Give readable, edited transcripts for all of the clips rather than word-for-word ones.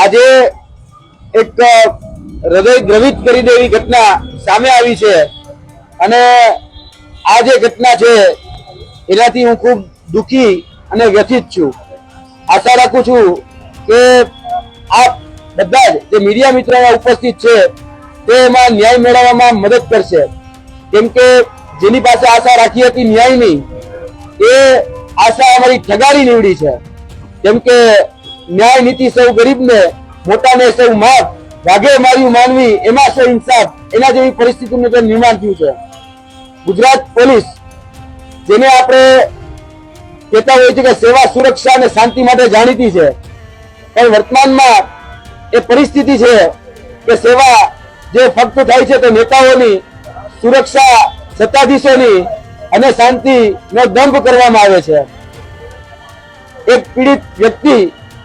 આજે એક હૃદય દ્રવિત કરી દેવી ઘટના સામે આવી છે અને આ જે ઘટના છે એનાથી હું ખૂબ દુઃખી અને વ્યથિત છું। આશા રાખું છું કે આપ બધા જ જે મીડિયા મિત્રો ઉપસ્થિત છે તે એમાં ન્યાય મેળવવામાં મદદ કરશે, કેમ કે જેની પાસે આશા રાખી હતી ન્યાયની એ આશા અમારી ઠગારી નીવડી છે। કેમ કે ન્યાય નીતિ સૌ ગરીબને, મોટાને સૌ માફ, વાઘે માર્યું માનવી એમાં સૌ ઇન્સાફ, એના જેવી પરિસ્થિતિનું નિર્માણ થયું છે। ગુજરાત પોલીસ જેને આપણે કહેતા હોય છે કે સેવા, સુરક્ષા અને શાંતિ માટે જાણીતી છે, પણ વર્તમાનમાં એ પરિસ્થિતિ છે કે સેવા જે ફક્ત થાય છે તો નેતાઓની, સુરક્ષા સત્તાધીશોની અને શાંતિનો દંભ કરવામાં આવે છે। એક પીડિત વ્યક્તિ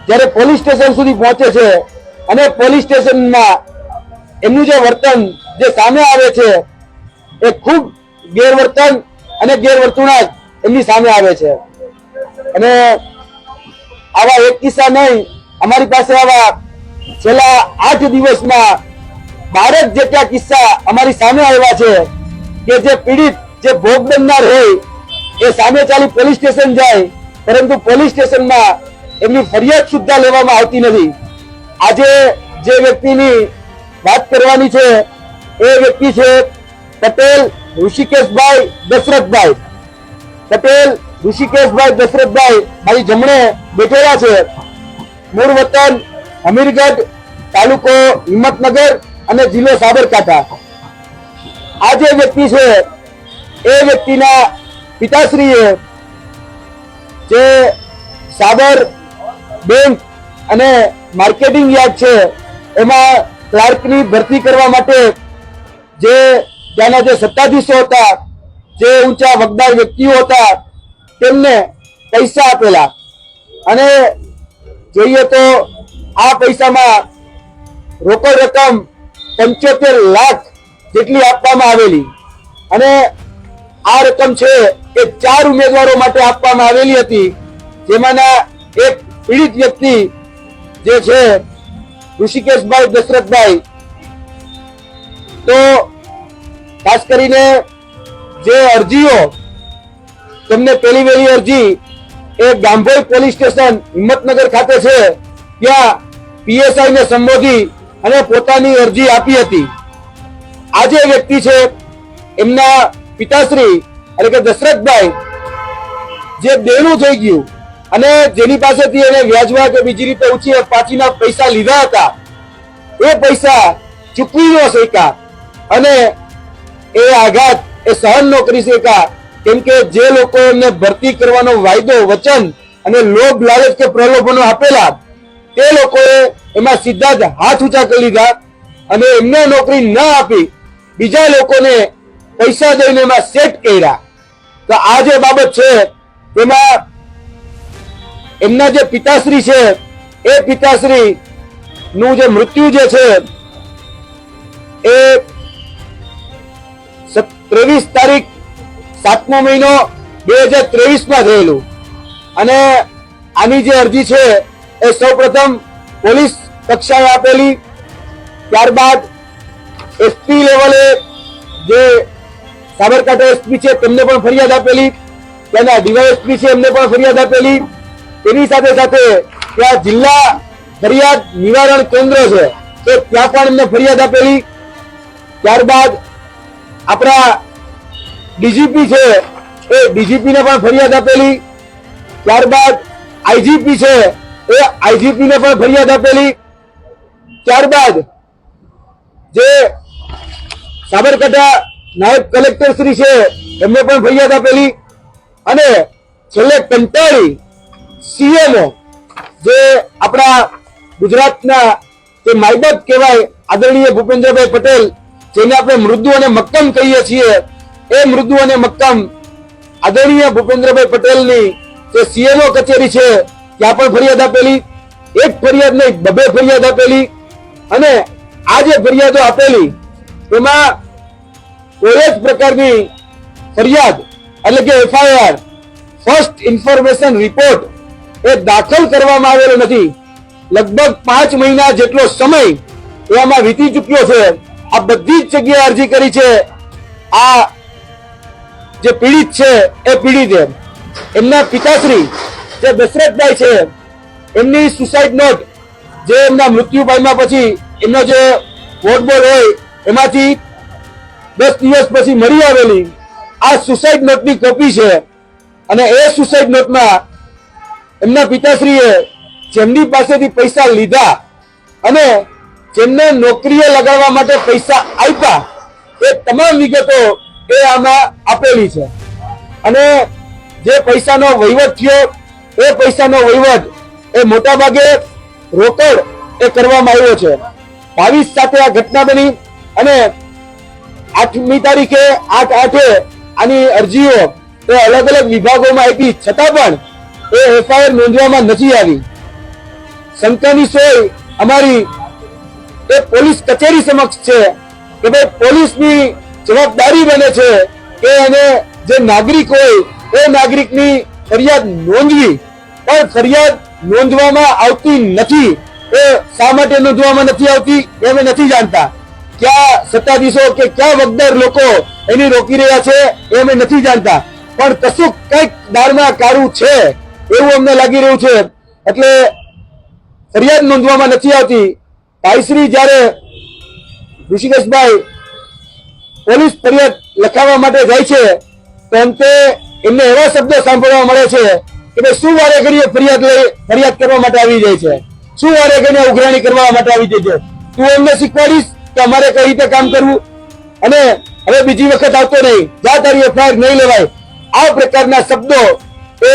જ્યારે પોલીસ સ્ટેશન સુધી પહોંચે છે અને પોલીસ સ્ટેશનમાં એમનું જે વર્તન જે સામે આવે છે એ ખૂબ ગેરવર્તન અને ગેરવર્તણૂક એમની સામે આવે છે। અને આવા એક કિસ્સા નહીં, અમારી પાસે આવા છેલ્લા 8 દિવસમાં 12 જેટલા કિસ્સા અમારી સામે આવ્યા છે કે જે પીડિત, જે ભોગ બનનાર હોય એ સામે ચાલી પોલીસ સ્ટેશન જાય, પરંતુ પોલીસ સ્ટેશનમાં એમની ફરિયાદ સુદ્ધા લેવામાં આવતી નથી। આજે જે વ્યક્તિની વાત કરવાની છે એ વ્યક્તિ છે પટેલ ઋષિકેશભાઈ દશરથભાઈ। પટેલ ઋષિકેશભાઈ દશરથભાઈ મારી જમણે બેઠેલા છે। મૂળ વતન અમીરગઢ, તાલુકો હિંમતનગર અને જિલ્લો સાબરકાંઠા। આ જે વ્યક્તિ છે એ વ્યક્તિના પિતાશ્રીએ જે સાબર બેંક અને માર્કેટિંગ યાર્ડ છે એમાં ક્લાર્કની ભરતી કરવા માટે જે ત્યાંના જે સત્તાધીશો હતા, જે ઊંચા વગદાર વ્યક્તિઓ હતા, તેમને પૈસા આપેલા અને જોઈએ તો આ પૈસામાં રોકડ રકમ 75 લાખ જેટલી આપવામાં આવેલી અને આ રકમ છે એ 4 ઉમેદવારો માટે આપવામાં આવેલી હતી, જેમાંના એક પીડિત વ્યક્તિ જે છે ઋષિકેશભાઈ દશરથભાઈ। તો ખાસ કરીને જે અરજીઓ તેમને પહેલી વહેલી અરજી એ ગાંભોઈ પોલીસ સ્ટેશન હિંમતનગર ખાતે છે ત્યાં પીએસઆઈ ને સંબોધી અને પોતાની અરજી આપી હતી। આ જે વ્યક્તિ છે એમના પિતાશ્રી એટલે કે દશરથભાઈ જે દેણું થઈ ગયું અને જેની પાસેથી એને વ્યાજવા કે બીજી રીતે ઊંચી પાછીના પૈસા લીધા હતા એ પૈસા ચૂકવી ન શક્યા અને એ આઘાત એ સહન ન કરી શક્યા, કેમ કે જે લોકો એમને ભરતી કરવાનો વાયદો, વચન અને લોભ, લાલચ કે પ્રલોભનો આપેલા તે લોકોએ એમાં સીધા જ હાથ ઊંચા કરી લીધા અને એમને નોકરી ન આપી બીજા લોકોને પૈસા દઈને એમાં સેટ કર્યા। તો આ જે બાબત છે તેમાં એમના જે પિતાશ્રી છે એ પિતાશ્રી નું જે મૃત્યુ જે છે એ 23 તારીખ 7મો મહિનો 2023માં થયેલું અને આની જે અરજી છે એ સૌપ્રથમ પોલીસ કક્ષાએ આપેલી, ત્યારબાદ એસપી લેવલે જે સાબરકાંઠા એસપી છે તેમને પણ ફરિયાદ આપેલી, ત્યાંના ડીવાયએસપી છે એમને પણ ફરિયાદ આપેલી, તેની સાથે સાથે ત્યાં જિલ્લા ફરિયાદ નિવારણ કેન્દ્ર છે તો ત્યાં પણ એમને ફરિયાદ આપેલી। ત્યારબાદ આપણા ડીજીપી છે એ ડીજીપી ને પણ ફરિયાદ આપેલી, ત્યારબાદ આઈજીપી છે એ આઈજીપી ને પણ ફરિયાદ આપેલી, ત્યારબાદ જે સાબરકાંઠા નાયબ કલેક્ટર શ્રી છે એમને પણ ફરિયાદ આપેલી અને છેલ્લે કંટાળી સીએમઓ જે આપણા ગુજરાતના જે માયબાપ કહેવાય આદરણીય ભૂપેન્દ્રભાઈ પટેલ, જેને આપણે મૃદુ અને મક્કમ કહીએ છીએ, એ મૃદુ અને મક્કમ આદરણીય ભૂપેન્દ્રભાઈ પટેલની જે સીએમઓ કચેરી છે ત્યાં પણ ફરિયાદ આપેલી। એક ફરિયાદ નહીં, 2 ફરિયાદ આપેલી અને આ જે ફરિયાદો આપેલી એમાં કોઈ જ પ્રકારની ફરિયાદ એટલે કે એફઆઈઆર, ફર્સ્ટ ઇન્ફોર્મેશન રિપોર્ટ એ દાખલ કરવામાં આવેલો નથી। લગભગ 5 મહિના જેટલો સમય એમાં વીતી ચૂક્યો છે. આ બધી જ જગ્યાએ અરજી કરી છે. આ જે પીડિત છે એ પીડિત એમના પિતાશ્રી જે દશરથભાઈ છે એમની સુસાઇડ નોટ જે એમના મૃત્યુ પામ્યા પછી એમનો જે વોટબોલ હોય એમાંથી 10 દિવસ પછી મળી આવેલી આ સુસાઇડ નોટની કોપી છે. અને એ સુસાઇડ નોટમાં એમના પિતાશ્રીએ જેમની પાસેથી પૈસા લીધા અને જેમને નોકરીએ લગાડવા માટે પૈસા આપ્યા એ તમામ વિગતો એ આમાં આપેલી છે. અને જે પૈસાનો વહીવટ થયો એ પૈસાનો વહીવટ એ મોટા ભાગે રોકડ એ કરવામાં આવ્યો છે. 22 સાથે આ ઘટના બની અને 8મી તારીખે 8/8 આની અરજીઓ એ અલગ અલગ વિભાગોમાં આપી છતાં પણ એ એફઆઈઆર નોંધવામાં નથી આવી. શંકાની સોય અમારી એ પોલીસ કચેરી સમક્ષ છે કે ભાઈ પોલીસની જવાબદારી બને છે કે એને જે નાગરિક હોય એ નાગરિકની ફરિયાદ નોંધવી, પણ ફરિયાદ નોંધવામાં આવતી નથી. એ શા માટે નોંધવામાં નથી આવતી એ અમે નથી જાણતા. ક્યાં સત્તાધીશો કે ક્યાં વગદાર લોકો એની રોકી રહ્યા છે એ અમે નથી જાણતા, પણ કશું કંઈક દાળમાં કાળું છે એવું અમને લાગી રહ્યું છે. એટલે ફરિયાદ નોંધવામાં નથી આવતી. ભાઈશ્રી જ્યારે ઋષિકેશભાઈ પોલીસ ફરિયાદ લખાવવા માટે જાય છે તો અંતે એમને એવા શબ્દો સાંભળવા મળે છે કે ભાઈ શું વારે ઘડીએ ફરિયાદ કરવા માટે આવી જાય છે, શું વારે ઘડીએ ઉઘરાણી કરવા માટે આવી જાય છે, તું એમને શીખવાડીશ કે અમારે કઈ રીતે કામ કરવું અને હવે બીજી વખત આવતો નહીં, જા તારી એફઆઈઆર નહીં લેવાય. આ પ્રકારના શબ્દો એ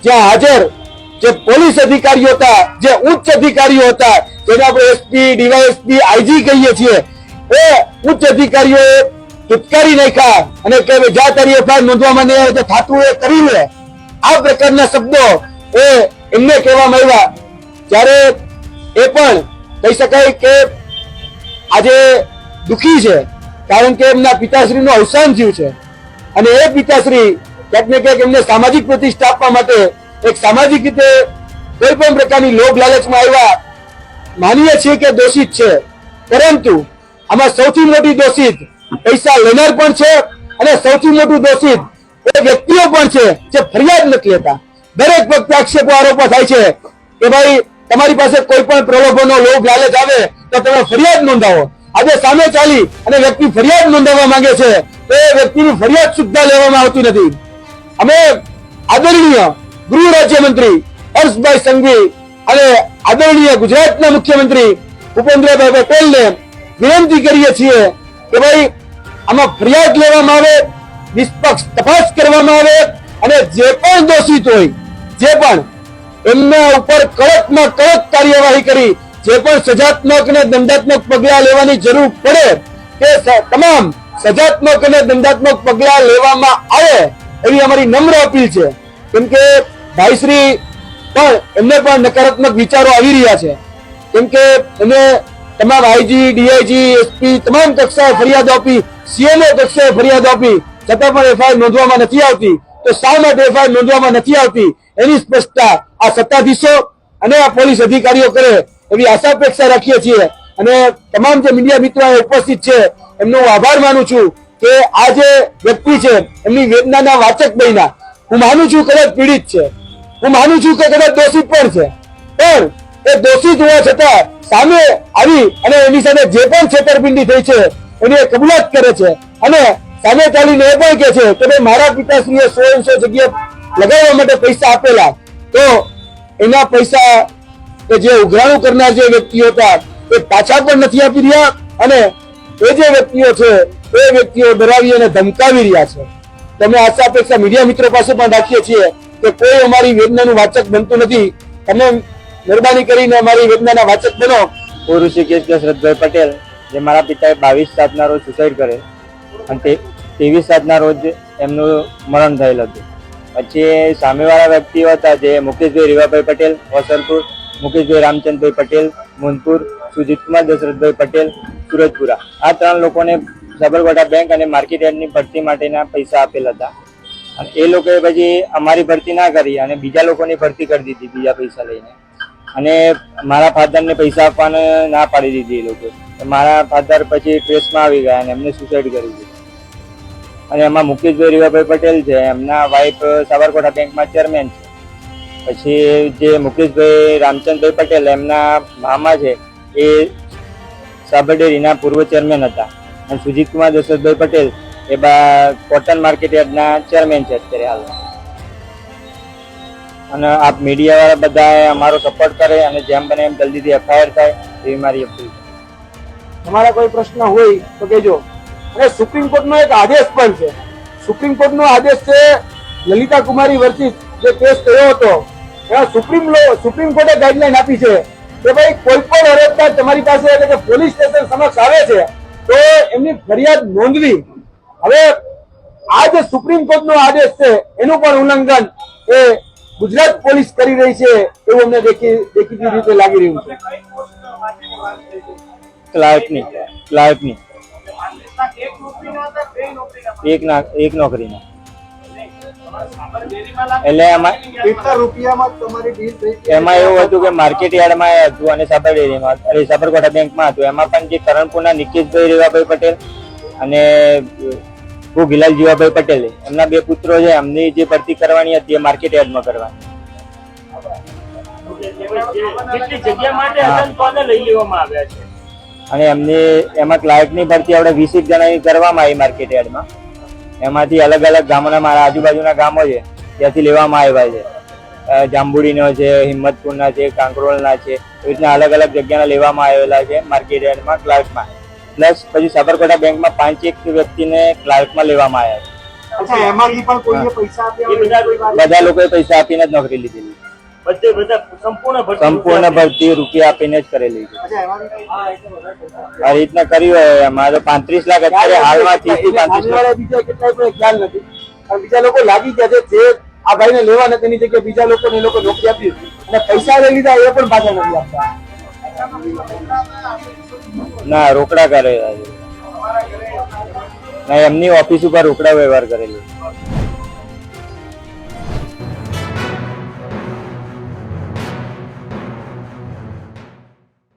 જ્યાં હાજર જે પોલીસ અધિકારીઓ હતા, જે ઉચ્ચ અધિકારીઓ હતા, જેને આપણે એસપી, ડીવાયએસપી, આઈજી કહીએ છીએ, એ ઉચ્ચ અધિકારીઓએ ધિક્કારી નાખ્યા અને કે જા તારી એફઆઈઆર નોંધવામાં નહીં આવે તો થાતું એ કરી લે. આ પ્રકારના શબ્દો એ એમને કહેવામાં આવ્યા. જ્યારે એ પણ કહી શકાય કે આજે દુઃખી છે કારણ કે એમના પિતાશ્રીનું અવસાન થયું છે અને એ પિતાશ્રી ક્યાંક ને ક્યાંક એમને સામાજિક પ્રતિષ્ઠા આપવા માટે એક સામાજિક રીતે કોઈ પણ પ્રકારની લોભ લાલચમાં આવ્યા. માનીએ છીએ કે દોષિત છે, પરંતુ આમાં સૌથી મોટી દોષિત પૈસા લેનાર પણ છે અને સૌથી મોટું દોષિત એ વ્યક્તિઓ પણ છે જે ફરિયાદ નથી લેતા. દરેક વખતે આક્ષેપો આરોપો થાય છે કે ભાઈ તમારી પાસે કોઈ પણ પ્રલોભનનો લોભ લાલચ આવે તો તમે ફરિયાદ નોંધાવો. આજે સામે ચાલી અને વ્યક્તિ ફરિયાદ નોંધાવવા માંગે છે તો એ વ્યક્તિની ફરિયાદ સુદ્ધા લેવામાં આવતી નથી. અમે આદરણીય ગૃહ રાજ્યમંત્રી હર્ષભાઈ સંઘવી અને આદરણીય ગુજરાતના મુખ્યમંત્રી ભૂપેન્દ્રભાઈ પટેલને વિનંતી કરીએ છીએ કે ભાઈ આમાં ફરિયાદ લેવામાં આવે, નિષ્પક્ષ તપાસ કરવામાં આવે અને જે પણ દોષિત હોય જે પણ એમના ઉપર કડકમાં કડક કાર્યવાહી કરી જે પણ સજાત્મક અને દંડાત્મક પગલાં લેવાની જરૂર પડે તે તમામ સજાત્મક અને દંડાત્મક પગલાં લેવામાં આવે એવી અમારી નમ્ર અપીલ છે. કેમ કે ભાઈશ્રી પણ એમને પણ નકારાત્મક વિચારો આવી રહ્યા છે. કેમ કે એમને તમામ આઈજી, ડીઆઈજી, એસપી તમામ કક્ષાએ ફરિયાદો આપી, સીએમઓ કક્ષાએ ફરિયાદો આપી, છતાં પણ એફઆઈઆર નોંધવામાં નથી આવતી. તો શા માટે એફઆઈઆર નોંધવામાં નથી આવતી એની સ્પષ્ટતા આ સત્તાધીશો અને આ પોલીસ અધિકારીઓ કરે એવી આશા અપેક્ષા રાખીએ છીએ. અને તમામ જે મીડિયા મિત્રો ઉપસ્થિત છે એમનો હું આભાર માનું છું કે આ જે વ્યક્તિ છે એમની વેદનાના વાચક બન્યા. હું માનું છું કદાચ પીડિત છે, હું માનું છું કે કદાચ દોષિત પણ છે, પણ એ દોષિત હોવા છતાં સામે આવી અને એની સાથે જે પણ છેતરપિંડી થઈ છે એની એ કબૂલાત કરે છે અને સામે ચાલીને એ પણ કહે છે કે ભાઈ મારા પિતાશ્રીએ 100 જગ્યાએ લગાવવા માટે પૈસા આપેલા, તો એના પૈસા કે જે ઉઘરાણું કરનાર જે વ્યક્તિઓ હતા એ પાછા પણ નથી આપી રહ્યા અને એ જે વ્યક્તિઓ છે એ વ્યક્તિઓ ડરાવી અને ધમકાવી રહ્યા છે. તમે આશા અપેક્ષા મીડિયા મિત્રો પાસે પણ રાખીએ છીએ કે કોઈ અમારી વેદનાનું વાચક બનતું નથી. તમે મહેરબાની કરીને અમારી વેદનાના વાચક બનો. હું ઋષિકેશ દશરથભાઈ પટેલ, જે મારા પિતાએ 22/7 રોજ સુસાઇડ કરેલ અને 23/7 રોજ એમનું મરણ થયેલ હતું. પછી સામેવાળા વ્યક્તિઓ હતા જે મુકેશભાઈ રીવાભાઈ પટેલ વસરપુર, મુકેશભાઈ રામચંદ્રભાઈ પટેલ મુનપુર, સુજીતકુમાર દશરથભાઈ પટેલ સુરજપુરા. આ 3 લોકોને સાબરકાંઠા બેંક અને માર્કેટ યાર્ડની ભરતી માટેના પૈસા આપેલ હતા અને એ લોકોએ પછી અમારી ભરતી ના કરી અને બીજા લોકોની ભરતી કરી દીધી બીજા પૈસા લઈને. અને મારા ફાધરને પૈસા આપવાને ના પાડી દીધી એ લોકો. મારા ફાધર પછી ટ્રેસમાં આવી ગયા અને એમને સુસાઇડ કરી દીધું. અને એમાં મુકેશભાઈ રીવાભાઈ પટેલ છે, એમના વાઇફ સાબરકાંઠા બેંકમાં ચેરમેન છે. પછી જે મુકેશભાઈ રામચંદ્રભાઈ પટેલ એમના મામા છે એ સાબર ડેરીના પૂર્વ ચેરમેન હતા. અને સુજીતકુમાર દશરથભાઈ પટેલ એ કોટન માર્કેટ યાર્ડના ચેરમેન છે અત્યારે હાલ. અને આપ મીડિયા વાળા બધા અમારો સપોર્ટ કરે અને જેમ બને એમ જલ્દીથી એફઆઈઆર થાય એવી મારી અપીલ. તમારા કોઈ પ્રશ્ન હોય તો કહેજો. અને સુપ્રીમ કોર્ટનો એક આદેશ પણ છે. સુપ્રીમ કોર્ટનો આદેશ છે લલિતા કુમારી વર્સિસ જે કેસ થયો હતો એમાં સુપ્રીમ કોર્ટે ગાઈડલાઈન આપી છે કે ભાઈ કોઈ પણ અરજદાર તમારી પાસે એટલે કે પોલીસ સ્ટેશન સમક્ષ આવે છે તો એમની ફરિયાદ નોંધવી. હવે આ જે સુપ્રીમ કોર્ટનો આદેશ છે એનું પણ ઉલ્લંઘન એ ગુજરાત પોલીસ કરી રહી છે એવું અમને દેખીતી રીતે લાગી રહ્યું છે. ક્લાર્કની એક નોકરીના એટલે એમાં એવું હતું કે માર્કેટ યાર્ડમાં હતું અને સાબર ડેરીમાં સાબરકાંઠા બેંકમાં હતું. એમાં પણ જે કરણપુરના નિકેશભાઈ રીવાભાઈ પટેલ અને ગિલાલ જીવાભાઈ પટેલ એમના બે પુત્રો છે. એમની જે ભરતી કરવાની હતી એ માર્કેટ યાર્ડમાં કરવાની. અને એમાં ક્લાર્કની ભરતી આપણે 20 જણાની કરવામાં આવી માર્કેટ યાર્ડમાં. એમાંથી અલગ અલગ ગામોના મારા આજુબાજુના ગામો છે ત્યાંથી લેવામાં આવ્યા છે. જાંબુડીનો છે, હિંમતપુરના છે, કાંકરોલના છે, એવી રીતના અલગ અલગ જગ્યાના લેવામાં આવેલા છે માર્કેટ યાર્ડમાં ક્લાર્કમાં. પ્લસ પછી સાબરકાંઠા બેંકમાં 5 વ્યક્તિને ક્લાર્કમાં લેવામાં આવ્યા છે. બધા લોકોએ પૈસા આપીને જ નોકરી લીધેલી. સંપૂર્ણ ભરતી રૂપિયા આપીને જ કરેલી છે. આ રીતના કર્યું હોય એમાં તો 35 લાખ અત્યારે હાલમાં 30 થી 35 લાખ બીજા કેટલાય કોઈ ખ્યાલ નથી. પણ બીજા લોકો લાગી ગયા છે જે આ ભાઈને લેવા નથી એની જગ્યાએ બીજા લોકોને એ લોકો નોકરી આપી અને પૈસા લઈ લીધા એ પણ પાછા નથી આપતા. ના રોકડા કરેલા છે. ના એમની ઓફિસ ઉપર રોકડા વ્યવહાર કરેલી.